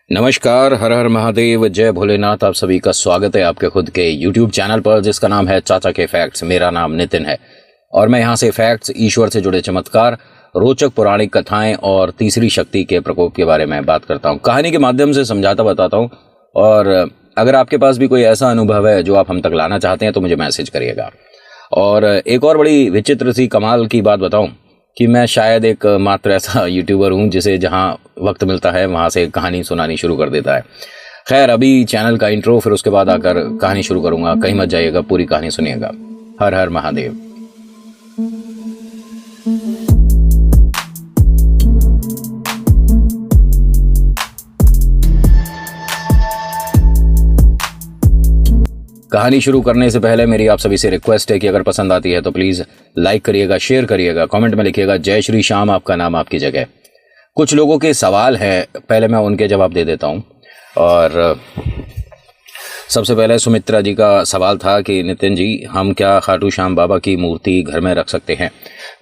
नमस्कार, हर हर महादेव, जय भोलेनाथ। आप सभी का स्वागत है आपके खुद के YouTube चैनल पर जिसका नाम है चाचा के फैक्ट्स। मेरा नाम नितिन है और मैं यहाँ से फैक्ट्स, ईश्वर से जुड़े चमत्कार, रोचक पौराणिक कथाएं और तीसरी शक्ति के प्रकोप के बारे में बात करता हूँ। कहानी के माध्यम से समझाता बताता हूँ और अगर आपके पास भी कोई ऐसा अनुभव है जो आप हम तक लाना चाहते हैं तो मुझे मैसेज करिएगा। और एक और बड़ी विचित्र सी कमाल की बात बताऊँ कि मैं शायद एक मात्र ऐसा यूट्यूबर हूँ जिसे जहाँ वक्त मिलता है वहाँ से कहानी सुनानी शुरू कर देता है। खैर, अभी चैनल का इंट्रो, फिर उसके बाद आकर कहानी शुरू करूँगा। कहीं मत जाइएगा, पूरी कहानी सुनिएगा। हर हर महादेव। कहानी शुरू करने से पहले मेरी आप सभी से रिक्वेस्ट है कि अगर पसंद आती है तो प्लीज़ लाइक करिएगा, शेयर करिएगा, कमेंट में लिखिएगा जय श्री श्याम, आपका नाम आपकी जगह। कुछ लोगों के सवाल हैं, पहले मैं उनके जवाब दे देता हूं। और सबसे पहले सुमित्रा जी का सवाल था कि नितिन जी, हम क्या खाटू श्याम बाबा की मूर्ति घर में रख सकते हैं?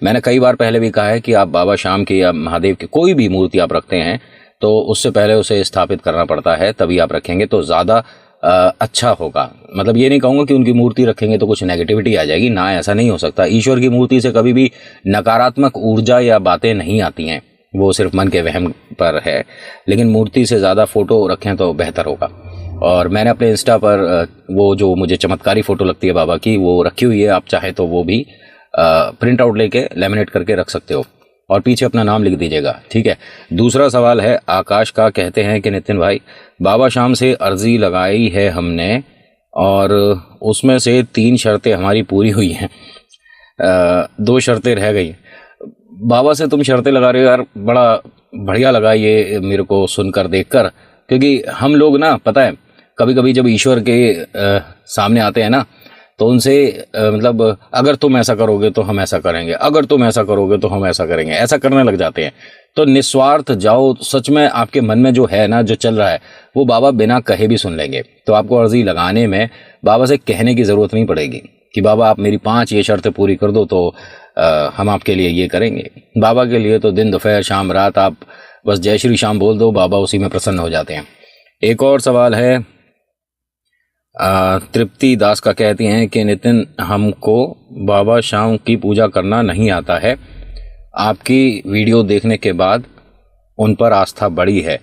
मैंने कई बार पहले भी कहा है कि आप बाबा श्याम की या महादेव की कोई भी मूर्ति आप रखते हैं तो उससे पहले उसे स्थापित करना पड़ता है, तभी आप रखेंगे तो ज़्यादा अच्छा होगा। मतलब ये नहीं कहूँगा कि उनकी मूर्ति रखेंगे तो कुछ नेगेटिविटी आ जाएगी, ना, ऐसा नहीं हो सकता। ईश्वर की मूर्ति से कभी भी नकारात्मक ऊर्जा या बातें नहीं आती हैं, वो सिर्फ मन के वहम पर है। लेकिन मूर्ति से ज़्यादा फ़ोटो रखें तो बेहतर होगा। और मैंने अपने इंस्टा पर वो जो मुझे चमत्कारी फ़ोटो लगती है बाबा की, वो रखी हुई है। आप चाहे तो वो भी प्रिंट आउट लेके लैमिनेट करके रख सकते हो और पीछे अपना नाम लिख दीजिएगा, ठीक है। दूसरा सवाल है आकाश का। कहते हैं कि नितिन भाई, बाबा श्याम से अर्जी लगाई है हमने और उसमें से 3 शर्तें हमारी पूरी हुई हैं, 2 शर्तें रह गई। बाबा से तुम शर्तें लगा रहे हो यार, बड़ा बढ़िया लगा ये मेरे को सुनकर, देखकर। क्योंकि हम लोग ना, पता है, कभी कभी जब ईश्वर के सामने आते हैं ना तो उनसे मतलब अगर तुम ऐसा करोगे तो हम ऐसा करेंगे, अगर तुम ऐसा करोगे तो हम ऐसा करेंगे, ऐसा करने लग जाते हैं। तो निस्वार्थ जाओ, सच में आपके मन में जो है ना, जो चल रहा है, वो बाबा बिना कहे भी सुन लेंगे। तो आपको अर्जी लगाने में बाबा से कहने की ज़रूरत नहीं पड़ेगी कि बाबा आप मेरी 5 ये शर्तें पूरी कर दो तो हम आपके लिए ये करेंगे। बाबा के लिए तो दिन दोपहर शाम रात आप बस जय श्री श्याम बोल दो, बाबा उसी में प्रसन्न हो जाते हैं। एक और सवाल है, तृप्ति दास का। कहती हैं कि नितिन, हमको बाबा श्याम की पूजा करना नहीं आता है, आपकी वीडियो देखने के बाद उन पर आस्था बढ़ी है,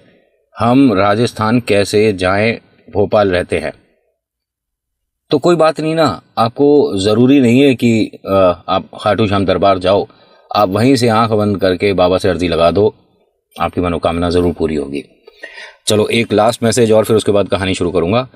हम राजस्थान कैसे जाएं, भोपाल रहते हैं। तो कोई बात नहीं ना, आपको ज़रूरी नहीं है कि आप खाटू श्याम दरबार जाओ, आप वहीं से आंख बंद करके बाबा से अर्जी लगा दो, आपकी मनोकामना ज़रूर पूरी होगी। चलो एक लास्ट मैसेज और फिर उसके बाद कहानी शुरू करूँगा।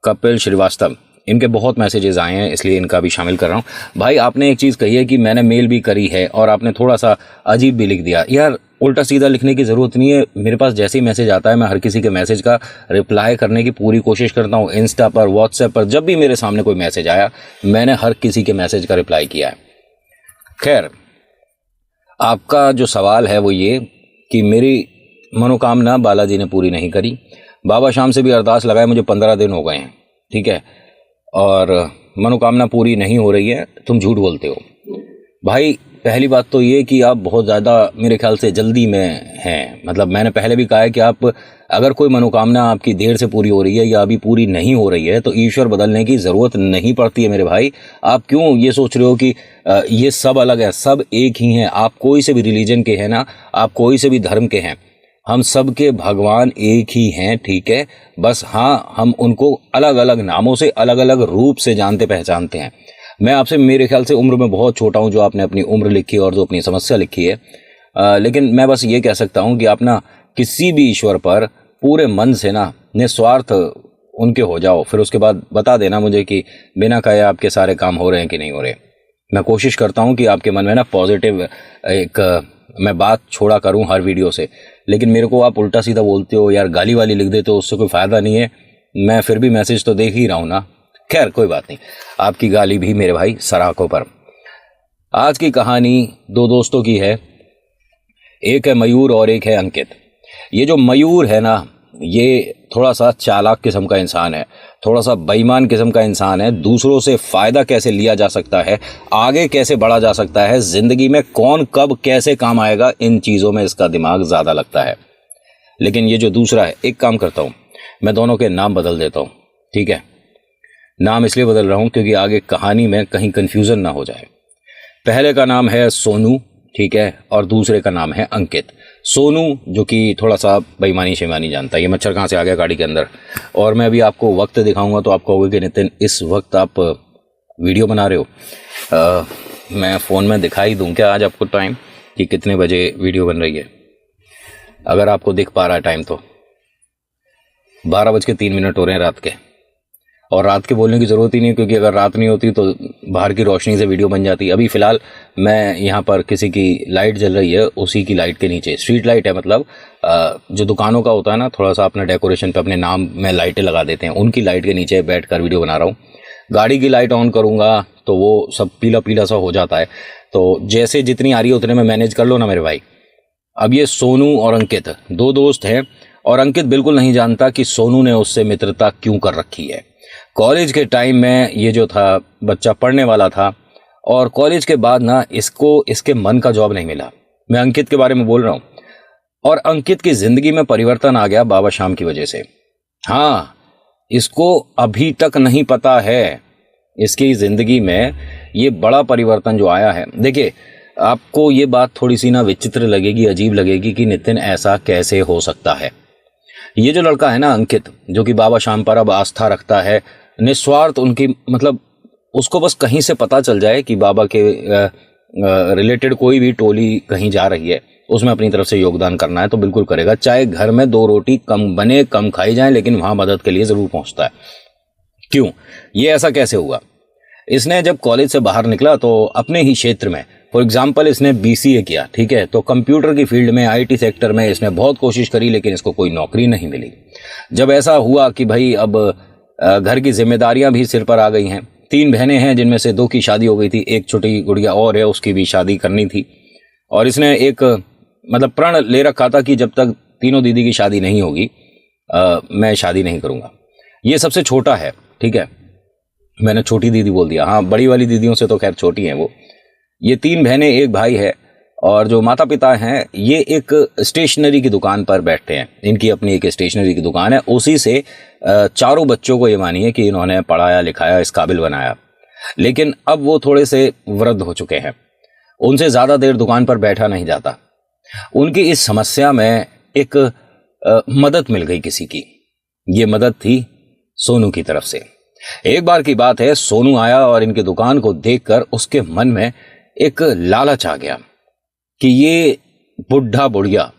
कपिल श्रीवास्तव, इनके बहुत मैसेजेस आए हैं इसलिए इनका भी शामिल कर रहा हूँ। भाई, आपने एक चीज़ कही है कि मैंने मेल भी करी है और आपने थोड़ा सा अजीब भी लिख दिया। यार, उल्टा सीधा लिखने की ज़रूरत नहीं है। मेरे पास जैसे ही मैसेज आता है मैं हर किसी के मैसेज का रिप्लाई करने की पूरी कोशिश करता हूँ। इंस्टा पर, व्हाट्सएप पर, जब भी मेरे सामने कोई मैसेज आया मैंने हर किसी के मैसेज का रिप्लाई किया है। खैर, आपका जो सवाल है वो ये कि मेरी मनोकामना बालाजी ने पूरी नहीं करी। बाबा श्याम से भी अरदास लगाए, मुझे 15 दिन हो गए हैं, ठीक है, और मनोकामना पूरी नहीं हो रही है। तुम झूठ बोलते हो भाई। पहली बात तो ये कि आप बहुत ज़्यादा मेरे ख्याल से जल्दी में हैं। मतलब मैंने पहले भी कहा है कि आप, अगर कोई मनोकामना आपकी देर से पूरी हो रही है या अभी पूरी नहीं हो रही है तो ईश्वर बदलने की ज़रूरत नहीं पड़ती है मेरे भाई। आप क्यों ये सोच रहे हो कि ये सब अलग है? सब एक ही हैं। आप कोई से भी रिलीजन के हैं ना, आप कोई से भी धर्म के हैं, हम सब के भगवान एक ही हैं, ठीक है। बस हाँ, हम उनको अलग अलग नामों से, अलग अलग रूप से जानते पहचानते हैं। मैं आपसे मेरे ख्याल से उम्र में बहुत छोटा हूँ जो आपने अपनी उम्र लिखी और जो अपनी समस्या लिखी है, लेकिन मैं बस ये कह सकता हूँ कि आप ना किसी भी ईश्वर पर पूरे मन से ना निस्वार्थ उनके हो जाओ, फिर उसके बाद बता देना मुझे कि बिना कहे आपके सारे काम हो रहे हैं कि नहीं हो रहे। मैं कोशिश करता हूँ कि आपके मन में ना पॉजिटिव एक मैं बात छोड़ा करूँ हर वीडियो से, लेकिन मेरे को आप उल्टा सीधा बोलते हो यार, गाली वाली लिख देते हो, उससे कोई फ़ायदा नहीं है। मैं फिर भी मैसेज तो देख ही रहा हूँ ना। खैर कोई बात नहीं, आपकी गाली भी मेरे भाई सराखों पर। आज की कहानी 2 दोस्तों की है, एक है मयूर और एक है अंकित। ये जो मयूर है ना, ये थोड़ा सा चालाक किस्म का इंसान है, थोड़ा सा बेईमान किस्म का इंसान है। दूसरों से फ़ायदा कैसे लिया जा सकता है, आगे कैसे बढ़ा जा सकता है, ज़िंदगी में कौन कब कैसे काम आएगा, इन चीज़ों में इसका दिमाग ज़्यादा लगता है। लेकिन ये जो दूसरा है, एक काम करता हूँ, मैं दोनों के नाम बदल देता हूँ, ठीक है। नाम इसलिए बदल रहा हूँ क्योंकि आगे कहानी में कहीं कन्फ्यूज़न ना हो जाए। पहले का नाम है सोनू, ठीक है, और दूसरे का नाम है अंकित। सोनू जो कि थोड़ा सा बेईमानी शेमानी जानता है। ये मच्छर कहाँ से आ गया गाड़ी के अंदर। और मैं अभी आपको वक्त दिखाऊंगा तो आप कहोगे कि नितिन इस वक्त आप वीडियो बना रहे हो। मैं फ़ोन में दिखाई दूँ क्या आज आपको टाइम कि कितने बजे वीडियो बन रही है? अगर आपको दिख पा रहा है टाइम तो 12:03 हो रहे हैं रात के। और रात के बोलने की ज़रूरत ही नहीं, क्योंकि अगर रात नहीं होती तो बाहर की रोशनी से वीडियो बन जाती। अभी फ़िलहाल मैं यहाँ पर किसी की लाइट जल रही है, उसी की लाइट के नीचे, स्ट्रीट लाइट है, मतलब जो दुकानों का होता है ना, थोड़ा सा अपने डेकोरेशन पे अपने नाम में लाइटें लगा देते हैं, उनकी लाइट के नीचे बैठ कर वीडियो बना रहा हूँ। गाड़ी की लाइट ऑन करूँगा तो वो सब पीला पीला सा हो जाता है। तो जैसे जितनी आ रही है उतने में मैनेज कर लो ना मेरे भाई। अब ये सोनू और अंकित दो दोस्त हैं, और अंकित बिल्कुल नहीं जानता कि सोनू ने उससे मित्रता क्यों कर रखी है। कॉलेज के टाइम में ये जो था बच्चा पढ़ने वाला था, और कॉलेज के बाद ना इसको इसके मन का जॉब नहीं मिला। मैं अंकित के बारे में बोल रहा हूँ। और अंकित की ज़िंदगी में परिवर्तन आ गया बाबा शाम की वजह से। हाँ, इसको अभी तक नहीं पता है इसकी ज़िंदगी में ये बड़ा परिवर्तन जो आया है। देखिए, आपको ये बात थोड़ी सी ना विचित्र लगेगी, अजीब लगेगी कि नितिन ऐसा कैसे हो सकता है। ये जो लड़का है ना अंकित, जो कि बाबा शाम पर अब आस्था रखता है, निस्वार्थ उनकी, मतलब उसको बस कहीं से पता चल जाए कि बाबा के रिलेटेड कोई भी टोली कहीं जा रही है, उसमें अपनी तरफ से योगदान करना है तो बिल्कुल करेगा। चाहे घर में 2 रोटी कम बने, कम खाई जाए, लेकिन वहाँ मदद के लिए ज़रूर पहुँचता है। क्यों? ये ऐसा कैसे हुआ? इसने जब कॉलेज से बाहर निकला तो अपने ही क्षेत्र में, फॉर एग्जाम्पल इसने BCA किया, ठीक है, तो कंप्यूटर की फील्ड में, IT सेक्टर में इसने बहुत कोशिश करी, लेकिन इसको कोई नौकरी नहीं मिली। जब ऐसा हुआ कि भाई अब घर की जिम्मेदारियां भी सिर पर आ गई हैं, 3 बहनें हैं जिनमें से 2 की शादी हो गई थी, एक छोटी गुड़िया और है, उसकी भी शादी करनी थी। और इसने एक मतलब प्रण ले रखा था कि जब तक तीनों दीदी की शादी नहीं होगी मैं शादी नहीं करूँगा। ये सबसे छोटा है, ठीक है, मैंने छोटी दीदी बोल दिया, हाँ बड़ी वाली दीदियों से तो खैर छोटी हैं वो। ये 3 बहनें, एक भाई है, और जो माता पिता हैं ये एक स्टेशनरी की दुकान पर बैठते हैं। इनकी अपनी एक स्टेशनरी की दुकान है, उसी से चारों बच्चों को ये मानिए कि इन्होंने पढ़ाया लिखाया, इस काबिल बनाया। लेकिन अब वो थोड़े से वृद्ध हो चुके हैं, उनसे ज़्यादा देर दुकान पर बैठा नहीं जाता। उनकी इस समस्या में एक मदद मिल गई किसी की। ये मदद थी सोनू की तरफ से। एक बार की बात है, सोनू आया और इनकी दुकान को देखकर उसके मन में एक लालच आ गया कि ये बुढ़ा बुढ़िया,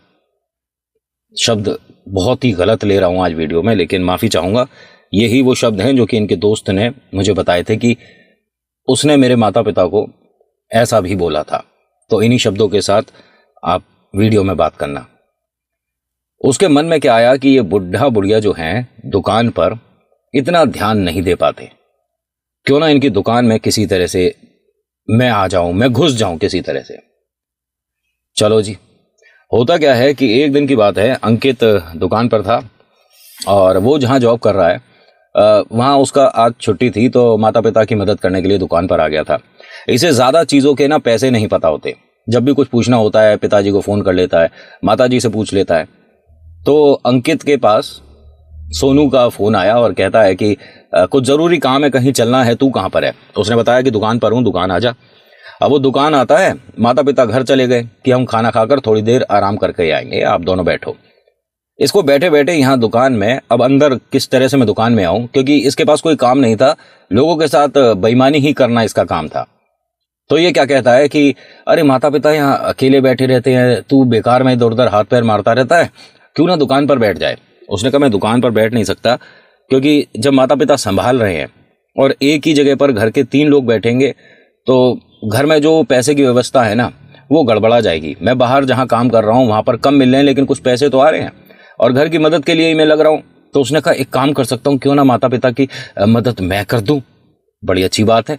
शब्द बहुत ही गलत ले रहा हूं आज वीडियो में, लेकिन माफी चाहूंगा, यही वो शब्द हैं जो कि इनके दोस्त ने मुझे बताए थे कि उसने मेरे माता पिता को ऐसा भी बोला था। तो इन्हीं शब्दों के साथ आप वीडियो में बात करना। उसके मन में क्या आया कि ये बुढ़ा बुढ़िया जो हैं दुकान पर इतना ध्यान नहीं दे पाते, क्यों ना इनकी दुकान में किसी तरह से मैं आ जाऊं, मैं घुस जाऊं किसी तरह से। चलो जी, होता क्या है कि एक दिन की बात है, अंकित दुकान पर था और वो जहां जॉब कर रहा है वहां उसका आज छुट्टी थी, तो माता पिता की मदद करने के लिए दुकान पर आ गया था। इसे ज़्यादा चीज़ों के ना पैसे नहीं पता होते। जब भी कुछ पूछना होता है पिताजी को फ़ोन कर लेता है, माताजी से पूछ लेता है। तो अंकित के पास सोनू का फ़ोन आया और कहता है कि कुछ ज़रूरी काम है, कहीं चलना है, तू कहाँ पर है? उसने बताया कि दुकान पर हूँ, दुकान आ जा। अब वो दुकान आता है, माता पिता घर चले गए कि हम खाना खाकर थोड़ी देर आराम करके आएंगे, आप दोनों बैठो। इसको बैठे बैठे यहाँ दुकान में, अब अंदर किस तरह से मैं दुकान में आऊँ, क्योंकि इसके पास कोई काम नहीं था, लोगों के साथ बेईमानी ही करना इसका काम था। तो ये क्या कहता है कि अरे माता पिता यहाँ अकेले बैठे रहते हैं, तू बेकार में इधर उधर हाथ पैर मारता रहता है, क्यों ना दुकान पर बैठ जाए। उसने कहा मैं दुकान पर बैठ नहीं सकता, क्योंकि जब माता पिता संभाल रहे हैं और एक ही जगह पर घर के 3 लोग बैठेंगे तो घर में जो पैसे की व्यवस्था है ना वो गड़बड़ा जाएगी। मैं बाहर जहाँ काम कर रहा हूँ वहाँ पर कम मिल रहे हैं, लेकिन कुछ पैसे तो आ रहे हैं और घर की मदद के लिए ही मैं लग रहा हूँ। तो उसने कहा एक काम कर सकता हूँ, क्यों ना माता पिता की मदद मैं कर दूँ। बड़ी अच्छी बात है,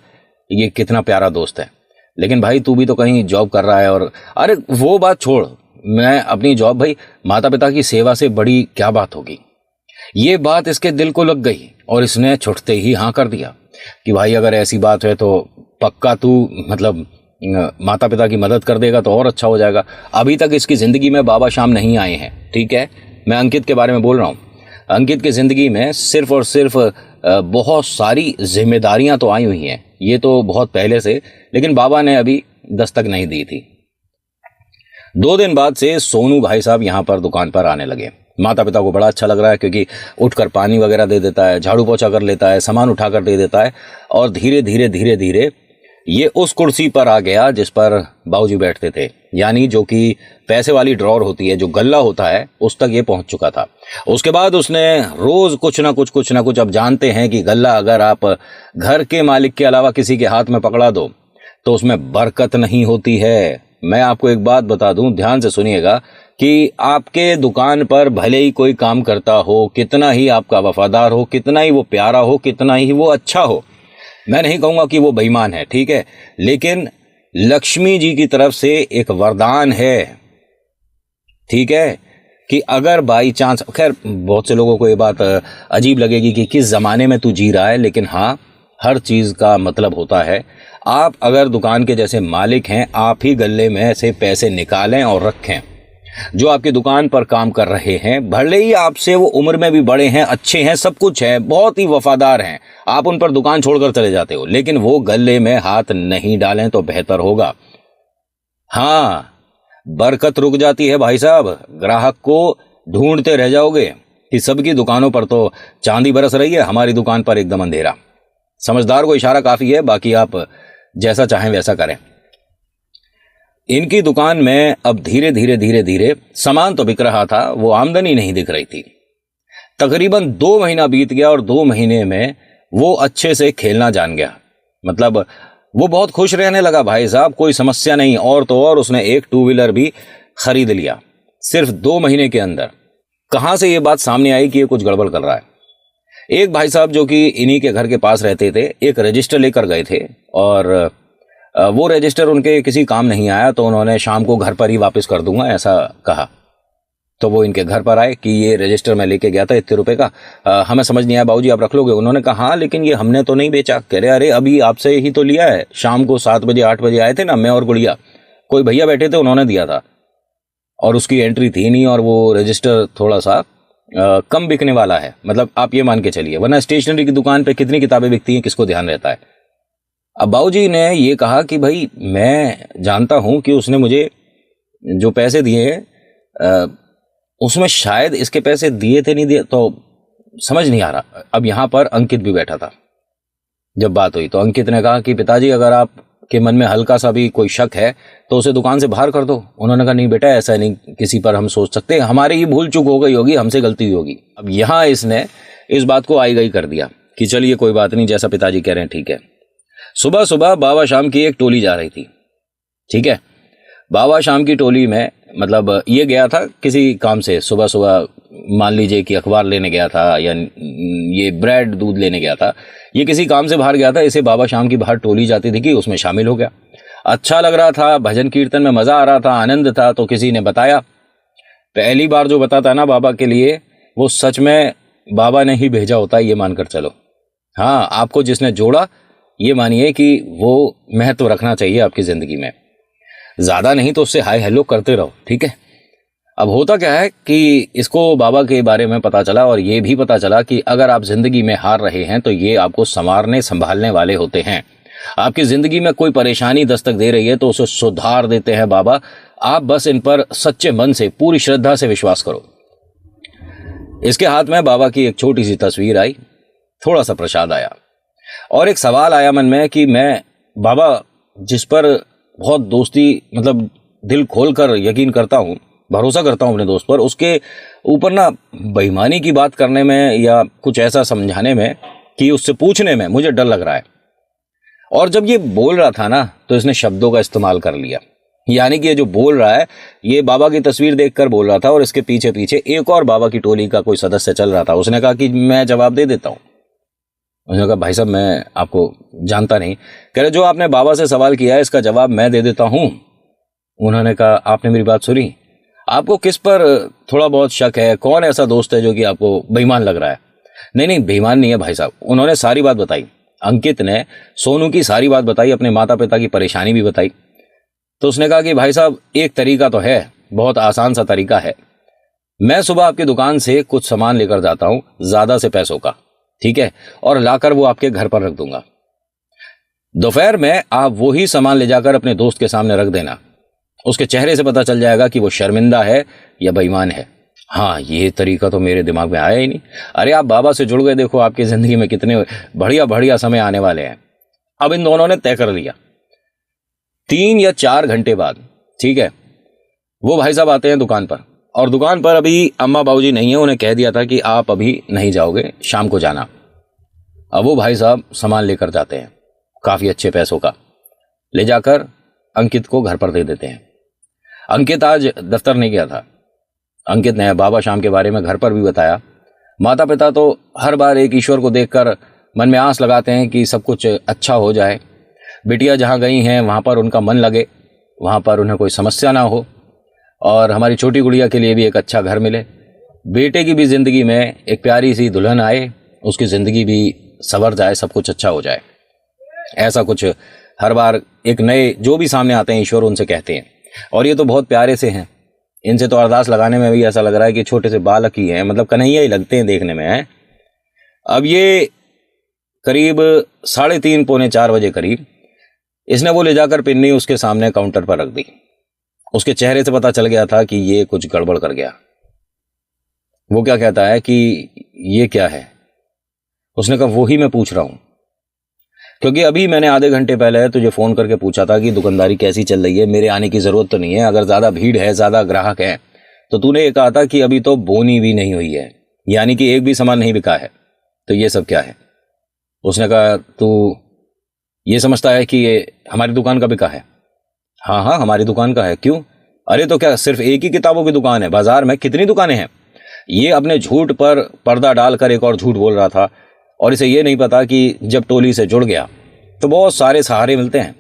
ये कितना प्यारा दोस्त है। लेकिन भाई तू भी तो कहीं जॉब कर रहा है, और अरे वो बात छोड़, मैं अपनी जॉब, भाई माता पिता की सेवा से बड़ी क्या बात होगी। ये बात इसके दिल को लग गई और इसने छुटते ही हाँ कर दिया कि भाई अगर ऐसी बात है तो पक्का तू मतलब माता पिता की मदद कर देगा तो और अच्छा हो जाएगा। अभी तक इसकी ज़िंदगी में बाबा शाम नहीं आए हैं, ठीक है, मैं अंकित के बारे में बोल रहा हूँ। अंकित की ज़िंदगी में सिर्फ और सिर्फ बहुत सारी जिम्मेदारियां तो आई हुई हैं, ये तो बहुत पहले से, लेकिन बाबा ने अभी दस्तक नहीं दी थी। 2 दिन बाद से सोनू भाई साहब यहाँ पर दुकान पर आने लगे। माता पिता को बड़ा अच्छा लग रहा है, क्योंकि उठकर पानी वगैरह दे देता है, झाड़ू पोछा कर लेता है, सामान उठाकर दे देता है, और धीरे धीरे धीरे धीरे ये उस कुर्सी पर आ गया जिस पर बाबूजी बैठते थे, यानी जो कि पैसे वाली ड्रॉर होती है, जो गल्ला होता है, उस तक ये पहुंच चुका था। उसके बाद उसने रोज कुछ ना कुछ, अब जानते हैं कि गल्ला अगर आप घर के मालिक के अलावा किसी के हाथ में पकड़ा दो तो उसमें बरकत नहीं होती है। मैं आपको एक बात बता दूं, ध्यान से सुनिएगा, कि आपके दुकान पर भले ही कोई काम करता हो, कितना ही आपका वफादार हो, कितना ही वो प्यारा हो, कितना ही वो अच्छा हो, मैं नहीं कहूँगा कि वो बेईमान है, ठीक है, लेकिन लक्ष्मी जी की तरफ से एक वरदान है, ठीक है, कि अगर बाई चांस, खैर बहुत से लोगों को ये बात अजीब लगेगी कि किस ज़माने में तू जी रहा है, लेकिन हाँ, हर चीज़ का मतलब होता है। आप अगर दुकान के जैसे मालिक हैं, आप ही गले में से पैसे निकालें और रखें। जो आपकी दुकान पर काम कर रहे हैं, भले ही आपसे वो उम्र में भी बड़े हैं, अच्छे हैं, सब कुछ है, बहुत ही वफादार हैं, आप उन पर दुकान छोड़कर चले जाते हो, लेकिन वो गले में हाथ नहीं डालें तो बेहतर होगा। हाँ, बरकत रुक जाती है भाई साहब, ग्राहक को ढूंढते रह जाओगे कि सबकी दुकानों पर तो चांदी बरस रही है, हमारी दुकान पर एकदम अंधेरा। समझदार को इशारा काफी है, बाकी आप जैसा चाहें वैसा करें। इनकी दुकान में अब धीरे धीरे सामान तो बिक रहा था, वो आमदनी नहीं दिख रही थी। तकरीबन 2 महीना बीत गया और 2 महीने में वो अच्छे से खेलना जान गया, मतलब वो बहुत खुश रहने लगा भाई साहब, कोई समस्या नहीं। और तो और उसने एक 2 व्हीलर भी खरीद लिया सिर्फ 2 महीने के अंदर। कहां से ये बात सामने आई कि ये कुछ गड़बड़ कर रहा है? एक भाई साहब जो कि इन्हीं के घर के पास रहते थे, एक रजिस्टर लेकर गए थे, और वो रजिस्टर उनके किसी काम नहीं आया, तो उन्होंने शाम को घर पर ही वापस कर दूंगा ऐसा कहा। तो वो इनके घर पर आए कि ये रजिस्टर मैं लेके गया था इतने रुपए का, हमें समझ नहीं आया बाबूजी, आप रख लोगे? उन्होंने कहा हाँ, लेकिन ये हमने तो नहीं बेचा। कह रहे अरे अभी आपसे ही तो लिया है, शाम को 7 बजे 8 बजे आए थे ना, मैं और गुड़िया, कोई भैया बैठे थे, उन्होंने दिया था, और उसकी एंट्री थी नहीं, और वो रजिस्टर थोड़ा सा कम बिकने वाला है, मतलब आप ये मान के चलिए, वरना स्टेशनरी की दुकान पे कितनी किताबें बिकती हैं, किसको ध्यान रहता है। अब बाबूजी ने ये कहा कि भाई मैं जानता हूं कि उसने मुझे जो पैसे दिए हैं उसमें शायद इसके पैसे दिए थे नहीं दिए, तो समझ नहीं आ रहा। अब यहां पर अंकित भी बैठा था। जब बात हुई तो अंकित ने कहा कि पिताजी अगर आपके मन में हल्का सा भी कोई शक है तो उसे दुकान से बाहर कर दो। उन्होंने कहा नहीं बेटा, ऐसा नहीं किसी पर हम सोच सकते, हमारी ही भूल चूक हो गई होगी, हमसे गलती हुई होगी। अब यहां इसने इस बात को आई गई कर दिया कि चलिए कोई बात नहीं, जैसा पिताजी कह रहे हैं ठीक है। सुबह सुबह बाबा शाम की एक टोली जा रही थी, ठीक है। बाबा शाम की टोली में मतलब ये गया था किसी काम से, सुबह सुबह मान लीजिए कि अखबार लेने गया था या ये ब्रेड दूध लेने गया था, ये किसी काम से बाहर गया था। इसे बाबा शाम की बाहर टोली जाती थी कि उसमें शामिल हो गया। अच्छा लग रहा था, भजन कीर्तन में मजा आ रहा था, आनंद था, तो किसी ने बताया। पहली बार जो बताता है ना बाबा के लिए, वो सच में बाबा ने ही भेजा होता है, ये मानकर चलो। हाँ, आपको जिसने जोड़ा ये मानिए कि वो महत्व रखना चाहिए आपकी जिंदगी में, ज्यादा नहीं तो उससे हाय हेलो करते रहो, ठीक है। अब होता क्या है कि इसको बाबा के बारे में पता चला, और ये भी पता चला कि अगर आप जिंदगी में हार रहे हैं तो ये आपको संवारने संभालने वाले होते हैं। आपकी जिंदगी में कोई परेशानी दस्तक दे रही है तो उसे सुधार देते हैं बाबा। आप बस इन पर सच्चे मन से, पूरी श्रद्धा से विश्वास करो। इसके हाथ में बाबा की एक छोटी सी तस्वीर आई, थोड़ा सा प्रसाद आया, और एक सवाल आया मन में कि मैं बाबा जिस पर बहुत दोस्ती, मतलब दिल खोलकर यकीन करता हूं, भरोसा करता हूं अपने दोस्त पर, उसके ऊपर ना बेईमानी की बात करने में या कुछ ऐसा समझाने में कि उससे पूछने में मुझे डर लग रहा है। और जब ये बोल रहा था ना तो इसने शब्दों का इस्तेमाल कर लिया, यानी कि ये जो बोल रहा है ये बाबा की तस्वीर देखकर बोल रहा था, और इसके पीछे पीछे एक और बाबा की टोली का कोई सदस्य चल रहा था। उसने कहा कि मैं जवाब दे देता हूं। उसने कहा भाई साहब मैं आपको जानता नहीं। कह रहे जो आपने बाबा से सवाल किया है इसका जवाब मैं दे देता हूं। उन्होंने कहा आपने मेरी बात सुनी, आपको किस पर थोड़ा बहुत शक है, कौन ऐसा दोस्त है जो कि आपको बेईमान लग रहा है? नहीं बेईमान नहीं है भाई साहब। उन्होंने सारी बात बताई, अंकित ने सोनू की सारी बात बताई, अपने माता पिता की परेशानी भी बताई। तो उसने कहा कि भाई साहब एक तरीका तो है, बहुत आसान सा तरीका है, मैं सुबह आपकी दुकान से कुछ सामान लेकर जाता हूं, ज्यादा से पैसों का, ठीक है, और लाकर वो आपके घर पर रख दूंगा। दोपहर में आप वही सामान ले जाकर अपने दोस्त के सामने रख देना। उसके चेहरे से पता चल जाएगा कि वो शर्मिंदा है या बेईमान है। हाँ, ये तरीका तो मेरे दिमाग में आया ही नहीं। अरे आप बाबा से जुड़ गए, देखो आपकी जिंदगी में कितने बढ़िया बढ़िया समय आने वाले हैं। अब इन दोनों ने तय कर लिया। 3 या 4 घंटे बाद, ठीक है, वो भाई साहब आते हैं दुकान पर, और दुकान पर अभी अम्मा बाबूजी नहीं है, उन्हें कह दिया था कि आप अभी नहीं जाओगे, शाम को जाना। अब वो भाई साहब सामान लेकर जाते हैं, काफी अच्छे पैसों का, ले जाकर अंकित को घर पर दे देते हैं। अंकित आज दफ्तर नहीं गया था। अंकित ने बाबा श्याम के बारे में घर पर भी बताया। माता पिता तो हर बार एक ईश्वर को देखकर मन में आस लगाते हैं कि सब कुछ अच्छा हो जाए, बिटिया जहाँ गई हैं वहाँ पर उनका मन लगे, वहाँ पर उन्हें कोई समस्या ना हो, और हमारी छोटी गुड़िया के लिए भी एक अच्छा घर मिले, बेटे की भी ज़िंदगी में एक प्यारी सी दुल्हन आए, उसकी ज़िंदगी भी संवर जाए, सब कुछ अच्छा हो जाए। ऐसा कुछ हर बार एक नए जो भी सामने आते हैं ईश्वर उनसे कहते हैं। और ये तो बहुत प्यारे से हैं, इनसे तो अरदास लगाने में भी ऐसा लग रहा है कि छोटे से बालक ही हैं, मतलब कन्हैया ही लगते हैं देखने में हैं। अब ये करीब 3:30 पौने 4 बजे करीब इसने वो ले जाकर पिन्नी उसके सामने काउंटर पर रख दी। उसके चेहरे से पता चल गया था कि ये कुछ गड़बड़ कर गया। वो क्या कहता है कि ये क्या है? उसने कहा वही मैं पूछ रहा हूं, क्योंकि अभी मैंने आधे घंटे पहले तुझे फोन करके पूछा था कि दुकानदारी कैसी चल रही है, मेरे आने की जरूरत तो नहीं है, अगर ज्यादा भीड़ है, ज्यादा ग्राहक है, तो तूने ये कहा था कि अभी तो बोनी भी नहीं हुई है, यानी कि एक भी सामान नहीं बिका है, तो ये सब क्या है? उसने कहा तू ये समझता है कि ये हमारी दुकान का बिका है? हाँ हाँ, हमारी दुकान का है। क्यों? अरे तो क्या सिर्फ एक ही किताबों की दुकान है? बाजार में कितनी दुकानें हैं? ये अपने झूठ पर पर्दा डालकर एक और झूठ बोल रहा था, और इसे ये नहीं पता कि जब टोली से जुड़ गया तो बहुत सारे सहारे मिलते हैं।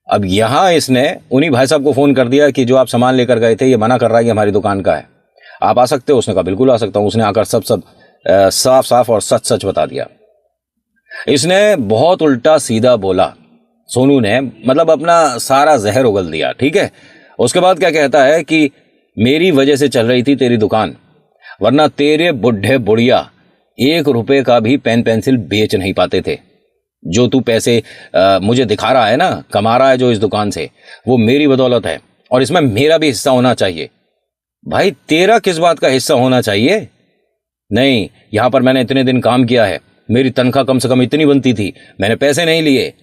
अब यहां इसने उन्हीं भाई साहब को फोन कर दिया कि जो आप सामान लेकर गए थे ये मना कर रहा है कि हमारी दुकान का है, आप आ सकते हो? उसने कहा बिल्कुल आ सकता हूं। उसने आकर सब साफ साफ और सच सच बता दिया। इसने बहुत उल्टा सीधा बोला, सोनू ने, मतलब अपना सारा जहर उगल दिया, ठीक है। उसके बाद क्या कहता है कि मेरी वजह से चल रही थी तेरी दुकान, वरना तेरे बुढ़े बुढ़िया 1 रुपए का भी पेन पेंसिल बेच नहीं पाते थे। जो तू पैसे मुझे दिखा रहा है ना, कमा रहा है जो इस दुकान से, वो मेरी बदौलत है, और इसमें मेरा भी हिस्सा होना चाहिए। भाई तेरा किस बात का हिस्सा होना चाहिए? नहीं, यहां पर मैंने इतने दिन काम किया है, मेरी तनख्वाह कम से कम इतनी बनती थी, मैंने पैसे नहीं लिए।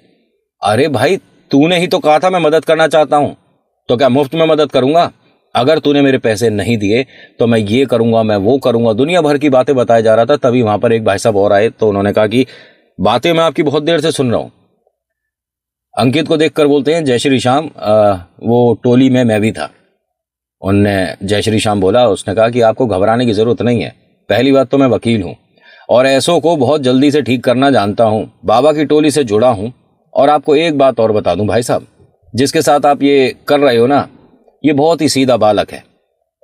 अरे भाई तूने ही तो कहा था मैं मदद करना चाहता हूं, तो क्या मुफ्त में मदद करूंगा? अगर तूने मेरे पैसे नहीं दिए तो मैं ये करूंगा, मैं वो करूंगा, दुनिया भर की बातें बताया जा रहा था। तभी वहां पर एक भाई साहब और आए, तो उन्होंने कहा कि बातें मैं आपकी बहुत देर से सुन रहा हूं। अंकित को देखकर बोलते हैं जय श्री श्याम, वो टोली में मैं भी था। उनने जय श्री श्याम बोला। उसने कहा कि आपको घबराने की जरूरत नहीं है, पहली बात तो मैं वकील हूं और ऐसों को बहुत जल्दी से ठीक करना जानता हूं, बाबा की टोली से जुड़ा हूं। और आपको एक बात और बता दूं भाई साहब, जिसके साथ आप ये कर रहे हो ना, ये बहुत ही सीधा बालक है।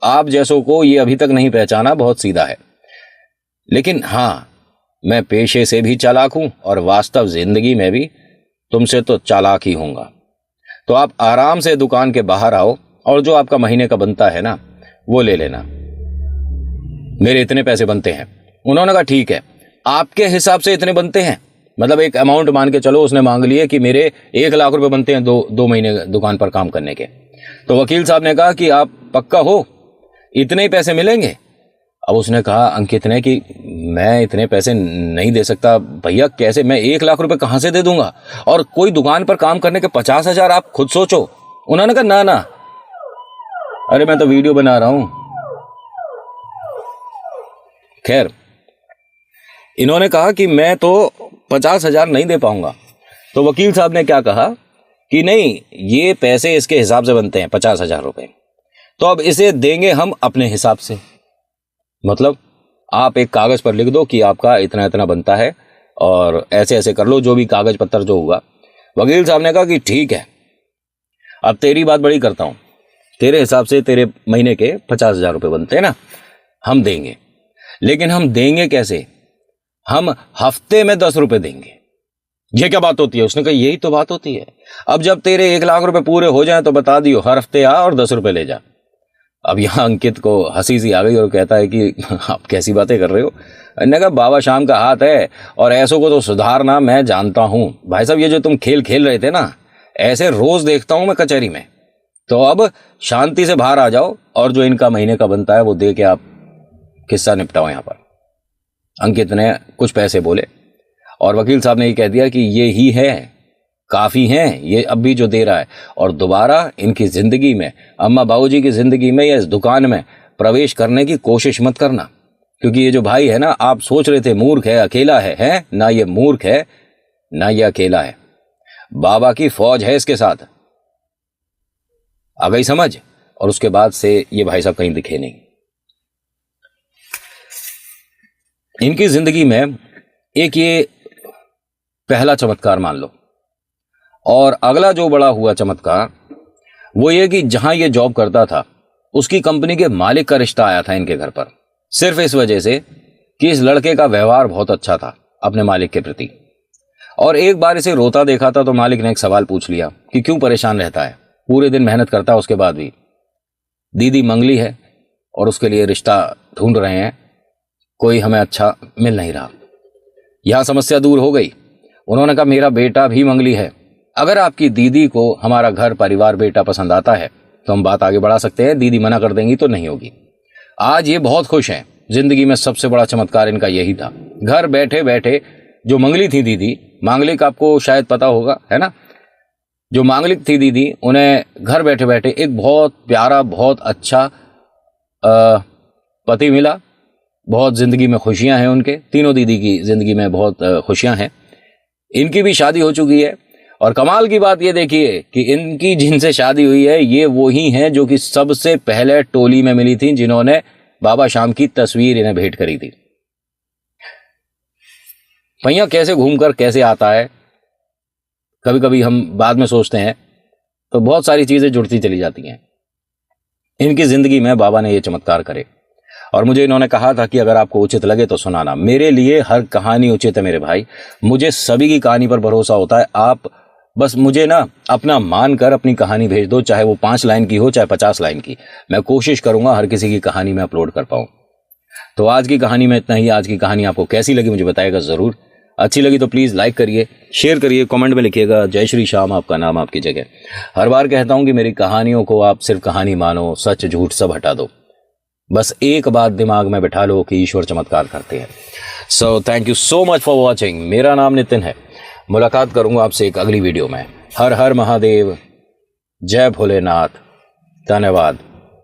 आप जैसों को ये अभी तक नहीं पहचाना, बहुत सीधा है। लेकिन हां, मैं पेशे से भी चालाक हूं और वास्तव जिंदगी में भी तुमसे तो चालाक ही होऊंगा। तो आप आराम से दुकान के बाहर आओ और जो आपका महीने का बनता है ना वो ले लेना, मेरे इतने पैसे बनते हैं। उन्होंने कहा ठीक है, आपके हिसाब से इतने बनते हैं, मतलब एक अमाउंट मान के चलो। उसने मांग लिए कि मेरे 1 लाख रुपए बनते हैं दो महीने दुकान पर काम करने के। तो वकील साहब ने कहा कि आप पक्का हो इतने ही पैसे मिलेंगे? अब उसने कहा अंकित ने कि मैं इतने पैसे नहीं दे सकता भैया, कैसे, मैं 1 लाख रुपए कहां से दे दूंगा, और कोई दुकान पर काम करने के 50,000, आप खुद सोचो। उन्होंने कहा ना ना, अरे मैं तो वीडियो बना रहा हूं। खैर, इन्होंने कहा कि मैं तो 50,000 नहीं दे पाऊंगा। तो वकील साहब ने क्या कहा कि नहीं, ये पैसे इसके हिसाब से बनते हैं 50,000 रुपए, तो अब इसे देंगे हम अपने हिसाब से। मतलब आप एक कागज पर लिख दो कि आपका इतना इतना बनता है और ऐसे ऐसे कर लो, जो भी कागज पत्तर जो होगा। वकील साहब ने कहा कि ठीक है, अब तेरी बात बड़ी करता हूं, तेरे हिसाब से तेरे महीने के 50,000 रुपए बनते हैं ना, हम देंगे। लेकिन हम देंगे कैसे? हम हफ्ते में 10 रुपए देंगे। ये क्या बात होती है? उसने कहा यही तो बात होती है। अब जब तेरे 1 लाख रुपए पूरे हो जाएं तो बता दियो, हर हफ्ते आ और 10 रुपए ले जा। अब यहाँ अंकित को हंसी सी आ गई और कहता है कि आप कैसी बातें कर रहे हो। मैंने कहा बाबा शाम का हाथ है और ऐसों को तो सुधारना मैं जानता हूँ। भाई साहब ये जो तुम खेल खेल रहे थे ना, ऐसे रोज देखता हूँ मैं कचहरी में। तो अब शांति से बाहर आ जाओ और जो इनका महीने का बनता है वो दे के आप किस्सा निपटाओ यहाँ पर। अंकित ने कुछ पैसे बोले और वकील साहब ने ये कह दिया कि ये ही है, काफ़ी हैं ये अब भी जो दे रहा है, और दोबारा इनकी ज़िंदगी में, अम्मा बाबूजी की ज़िंदगी में या इस दुकान में प्रवेश करने की कोशिश मत करना। क्योंकि ये जो भाई है ना, आप सोच रहे थे मूर्ख है, अकेला है ना, ये मूर्ख है ना ये अकेला है, बाबा की फौज है इसके साथ। आ गई समझ? और उसके बाद से ये भाई साहब कहीं दिखे नहीं। इनकी जिंदगी में एक ये पहला चमत्कार मान लो, और अगला जो बड़ा हुआ चमत्कार वो ये कि जहां ये जॉब करता था उसकी कंपनी के मालिक का रिश्ता आया था इनके घर पर, सिर्फ इस वजह से कि इस लड़के का व्यवहार बहुत अच्छा था अपने मालिक के प्रति। और एक बार इसे रोता देखा था तो मालिक ने एक सवाल पूछ लिया कि क्यों परेशान रहता है, पूरे दिन मेहनत करता है उसके बाद भी। दीदी मंगली है और उसके लिए रिश्ता ढूंढ रहे हैं, कोई हमें अच्छा मिल नहीं रहा। यहां समस्या दूर हो गई। उन्होंने कहा मेरा बेटा भी मंगली है, अगर आपकी दीदी को हमारा घर परिवार बेटा पसंद आता है तो हम बात आगे बढ़ा सकते हैं, दीदी मना कर देंगी तो नहीं होगी। आज ये बहुत खुश हैं। जिंदगी में सबसे बड़ा चमत्कार इनका यही था। घर बैठे बैठे जो मंगली थी दीदी, मांगलिक आपको शायद पता होगा, है ना, जो मांगलिक थी दीदी, उन्हें घर बैठे बैठे एक बहुत प्यारा बहुत अच्छा पति मिला। बहुत जिंदगी में खुशियां हैं उनके, तीनों दीदी की जिंदगी में बहुत खुशियां हैं। इनकी भी शादी हो चुकी है और कमाल की बात ये देखिए कि इनकी जिनसे शादी हुई है ये वही हैं जो कि सबसे पहले टोली में मिली थी, जिन्होंने बाबा शाम की तस्वीर इन्हें भेंट करी थी। भैया कैसे घूमकर कैसे आता है, कभी कभी हम बाद में सोचते हैं तो बहुत सारी चीजें जुड़ती चली जाती हैं। इनकी जिंदगी में बाबा ने ये चमत्कार करे और मुझे इन्होंने कहा था कि अगर आपको उचित लगे तो सुनाना। मेरे लिए हर कहानी उचित है मेरे भाई, मुझे सभी की कहानी पर भरोसा होता है। आप बस मुझे ना अपना मानकर अपनी कहानी भेज दो, चाहे वो 5 लाइन की हो चाहे 50 लाइन की, मैं कोशिश करूंगा हर किसी की कहानी में अपलोड कर पाऊं। तो आज की कहानी में इतना ही। आज की कहानी आपको कैसी लगी मुझे बताइएगा जरूर। अच्छी लगी तो प्लीज़ लाइक करिए, शेयर करिए, कमेंट में लिखिएगा जय श्री श्याम, आपका नाम आपकी जगह। हर बार कहता हूं कि मेरी कहानियों को आप सिर्फ कहानी मानो, सच झूठ सब हटा दो। बस एक बात दिमाग में बैठा लो कि ईश्वर चमत्कार करते हैं। So thank you so much for watching. मेरा नाम नितिन है। मुलाकात करूंगा आपसे एक अगली वीडियो में। हर हर महादेव, जय भोलेनाथ, धन्यवाद।